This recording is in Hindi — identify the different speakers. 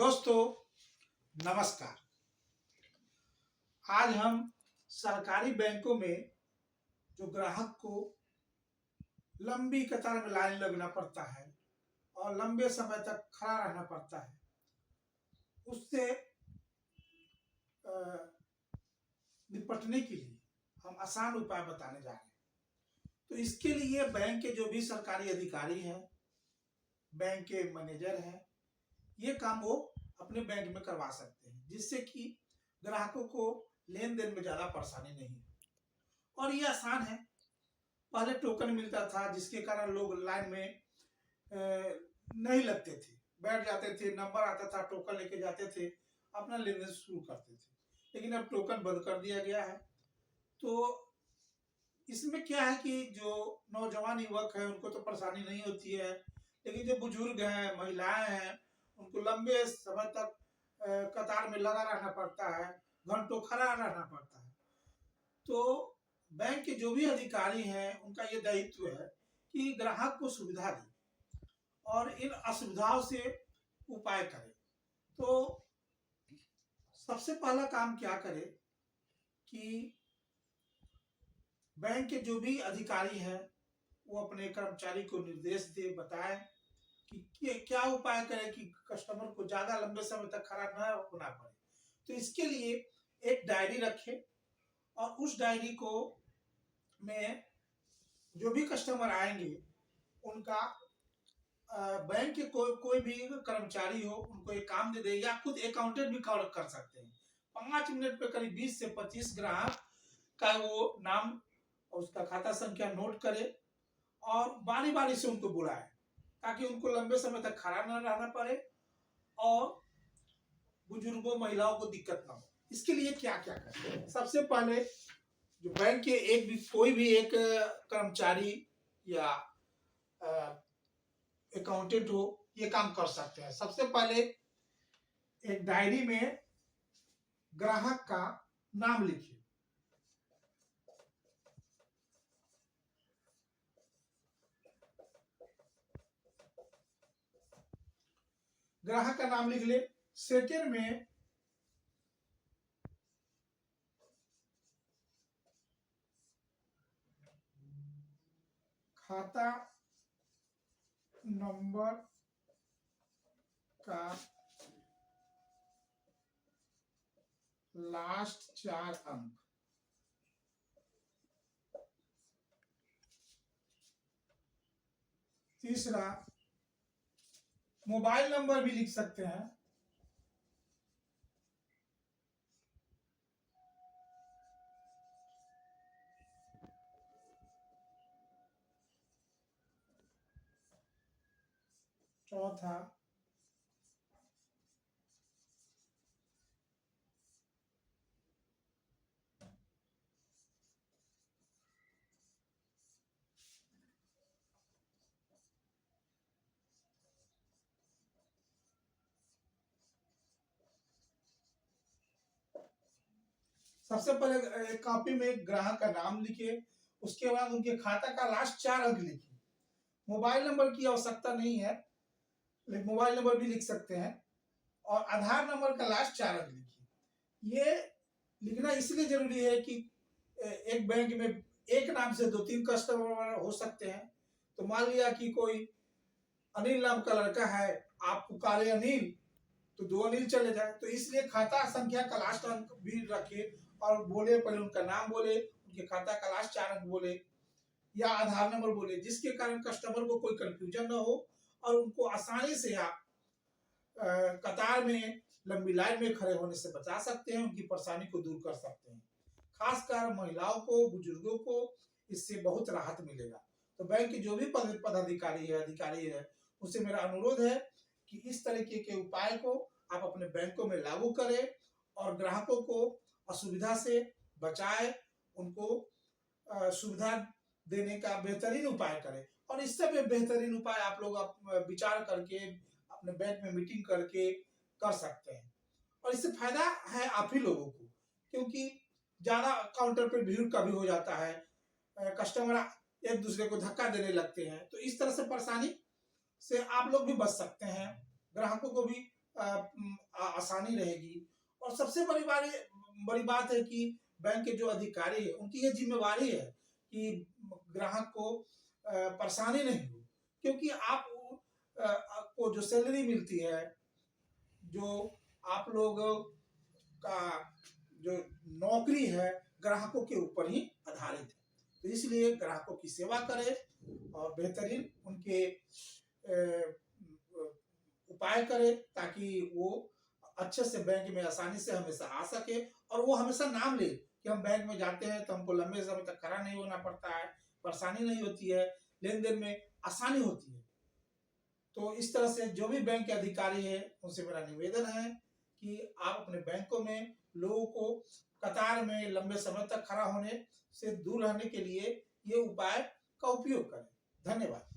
Speaker 1: दोस्तों नमस्कार। आज हम सरकारी बैंकों में जो ग्राहक को लंबी कतार में लाइन लगना पड़ता है और लंबे समय तक खड़ा रहना पड़ता है, उससे निपटने के लिए हम आसान उपाय बताने जा रहे हैं। तो इसके लिए बैंक के जो भी सरकारी अधिकारी हैं, बैंक के मैनेजर हैं, ये काम वो अपने बैंक में करवा सकते हैं, जिससे कि ग्राहकों को लेन देन में ज़्यादा परेशानी नहीं है। और ये आसान है। पहले टोकन मिलता था, जिसके कारण लोग लाइन में नहीं लगते थे, बैठ जाते थे, नंबर आता था, टोकन लेके जाते थे, अपना लेन देन शुरू करते थे। लेकिन अब टोकन बंद कर दिया गया है। तो इसमें क्या है कि जो नौजवान युवक है उनको तो परेशानी नहीं होती है, लेकिन जो बुजुर्ग हैं, महिलाएं हैं, उनको लंबे समय तक कतार में लगा रहना पड़ता है, घंटों खड़ा रहना पड़ता है। तो बैंक के जो भी अधिकारी हैं उनका ये दायित्व है कि ग्राहक को सुविधा दें और इन असुविधाओं से उपाय करें। तो सबसे पहला काम क्या करें कि बैंक के जो भी अधिकारी हैं वो अपने कर्मचारी को निर्देश दे, बताएं कि क्या उपाय करें कि कस्टमर को ज्यादा लंबे समय तक खड़ा न होना पड़े। तो इसके लिए एक डायरी रखें और उस डायरी को में जो भी कस्टमर आएंगे उनका बैंक के कोई भी कर्मचारी हो उनको एक काम दे दे, या खुद अकाउंटेंट भी कर सकते हैं। 5 मिनट पे करीब 20 से 25 ग्राहक का वो नाम और उसका खाता संख्या नोट करे और बारी बारी से उनको बुलाए, ताकि उनको लंबे समय तक खड़ा न रहना पड़े और बुजुर्गों महिलाओं को दिक्कत ना हो। इसके लिए क्या क्या करें? सबसे पहले जो बैंक के कोई भी एक कर्मचारी या अकाउंटेंट हो ये काम कर सकते हैं। सबसे पहले एक डायरी में ग्राहक का नाम लिखिए। ग्राहक का नाम लिख ले। सेकेंड में खाता नंबर का लास्ट 4 अंक। तीसरा मोबाइल नंबर भी लिख सकते हैं। चौथा सबसे पहले एक कॉपी में ग्राहक का नाम लिखिए, उसके बाद उनके खाता का लास्ट 4 अंक लिखिए। मोबाइल नंबर की आवश्यकता नहीं है, लेकिन मोबाइल नंबर भी लिख सकते हैं और आधार नंबर का लास्ट 4 अंक लिखिए। ये लिखना इसलिए जरूरी है कि एक बैंक में एक नाम से 2-3 कस्टमर हो सकते हैं। तो मान लिया कि कोई अनिल नाम का लड़का है, आप पुकारे अनिल तो 2 अनिल चले जाए। तो इसलिए खाता संख्या का लास्ट अंक भी रखिए और बोले, पहले उनका नाम बोले, उनके खाता का लास्ट 4 अंक बोले या आधार नंबर बोले, जिसके कारण कस्टमर को कोई कंफ्यूजन ना हो और उनको आसानी से आप कतार में लंबी लाइन में खड़े होने से बचा सकते हैं, उनकी परेशानी को दूर कर सकते हैं। खासकर महिलाओं को, बुजुर्गों को इससे बहुत राहत मिलेगा। तो बैंक के जो भी पदाधिकारी है, अधिकारी है, उससे मेरा अनुरोध है कि इस तरीके के उपाय को आप अपने बैंकों में लागू करें और ग्राहकों को असुविधा से बचाए, उनको सुविधा देने का बेहतरीन उपाय करें। और इससे भी बेहतरीन उपाय आप लोग विचार करके अपने बैंक में मीटिंग करके कर सकते हैं। और इससे फायदा है आप ही लोगों को, क्योंकि ज्यादा काउंटर पे भीड़ का भी हो जाता है, कस्टमर एक दूसरे को धक्का देने लगते हैं। तो इस तरह से परेशानी से आप लोग भी बच सकते हैं, ग्राहकों को भी आसानी रहेगी। और सबसे बड़ी बात है कि बैंक के जो अधिकारी है उनकी ये जिम्मेवारी है कि ग्राहक को परेशानी नहीं हो, क्योंकि आपको जो सैलरी मिलती है, जो आप लोग का जो नौकरी है, ग्राहकों के ऊपर ही आधारित है। तो इसलिए ग्राहकों की सेवा करें और बेहतरीन उनके उपाय करें, ताकि वो अच्छे से बैंक में आसानी से हमेशा आ सके और वो हमेशा नाम ले कि हम बैंक में जाते हैं तो हमको लंबे समय तक खड़ा नहीं होना पड़ता है, परेशानी नहीं होती है, लेन देन में आसानी होती है। तो इस तरह से जो भी बैंक के अधिकारी है उनसे मेरा निवेदन है कि आप अपने बैंकों में लोगों को कतार में लंबे समय तक खड़ा होने से दूर रहने के लिए ये उपाय का उपयोग करें। धन्यवाद।